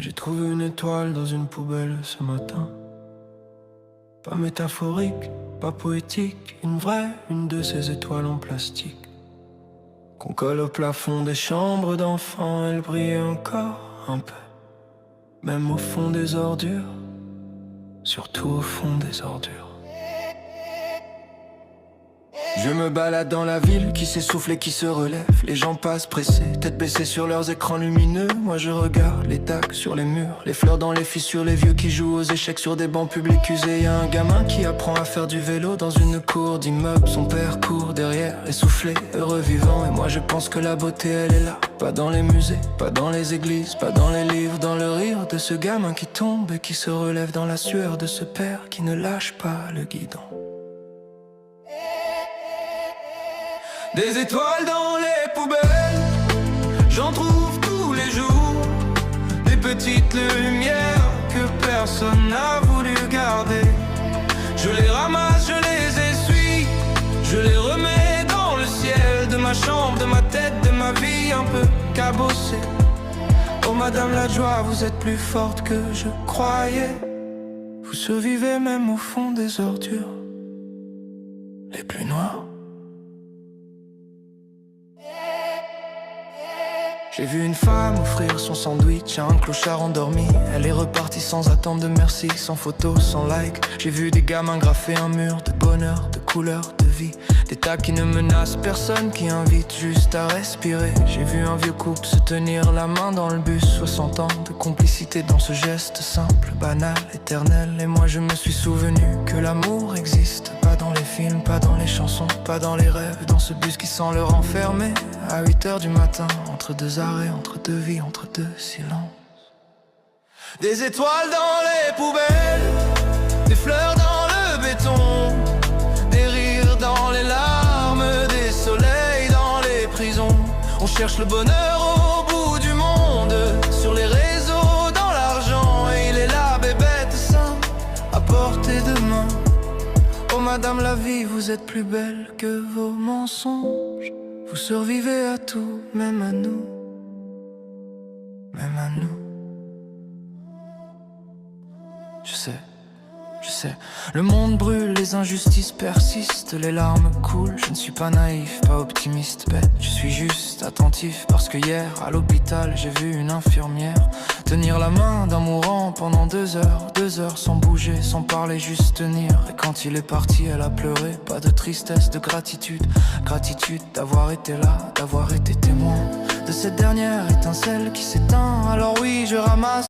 J'ai trouvé une étoile dans une poubelle ce matin. Pas métaphorique, pas poétique, une de ces étoiles en plastique qu'on colle au plafond des chambres d'enfants. Elle brille encore un peu, même au fond des ordures, surtout au fond des ordures. Je me balade dans la ville qui s'essouffle et qui se relève. Les gens passent pressés, tête baissée sur leurs écrans lumineux. Moi je regarde les tags sur les murs, les fleurs dans les fissures, les vieux qui jouent aux échecs sur des bancs publics usés. Y'a un gamin qui apprend à faire du vélo dans une cour d'immeuble. Son père court derrière, essoufflé, heureux vivant. Et moi je pense que la beauté elle est là. Pas dans les musées, pas dans les églises, pas dans les livres. Dans le rire de ce gamin qui tombe et qui se relève, dans la sueur de ce père qui ne lâche pas le guidon. Des étoiles dans les poubelles, j'en trouve tous les jours. Des petites lumières que personne n'a voulu garder. Je les ramasse, je les essuie, je les remets dans le ciel de ma chambre, de ma tête, de ma vie un peu cabossée. Oh madame la joie, vous êtes plus forte que je croyais. Vous survivez même au fond des ordures les plus noires. J'ai vu une femme offrir son sandwich à un clochard endormi. Elle est repartie sans attendre de merci, sans photo, sans like. J'ai vu des gamins graffer un mur de bonheur, de couleur, de vie. Des tas qui ne menacent personne, qui invitent juste à respirer. J'ai vu un vieux couple se tenir la main dans le bus. 60 ans de complicité dans ce geste simple, banal, éternel. Et moi je me suis souvenu que l'amour existe. Pas dans les films, pas dans les chansons, pas dans les rêves. Dans ce bus qui sent le renfermer à 8h du matin, entre deux arrêts, entre deux vies, entre deux silences. Des étoiles dans les poubelles, des fleurs dans le béton, des rires dans les larmes, des soleils dans les prisons. On cherche le bonheur au bout du monde, sur les réseaux, dans l'argent. Et il est là, bébête simple, à portée de main. Oh madame la vie, vous êtes plus belle que vos mensonges. Vous survivez à tout, même à nous, même à nous. Je sais, le monde brûle, les injustices persistent, les larmes coulent. Je ne suis pas naïf, pas optimiste, bête. Je suis juste attentif parce que hier, à l'hôpital, j'ai vu une infirmière tenir la main d'un mourant pendant 2 heures sans bouger, sans parler, juste tenir. Et quand il est parti, elle a pleuré, pas de tristesse, de gratitude. Gratitude d'avoir été là, d'avoir été témoin de cette dernière étincelle qui s'éteint. Alors oui, je ramasse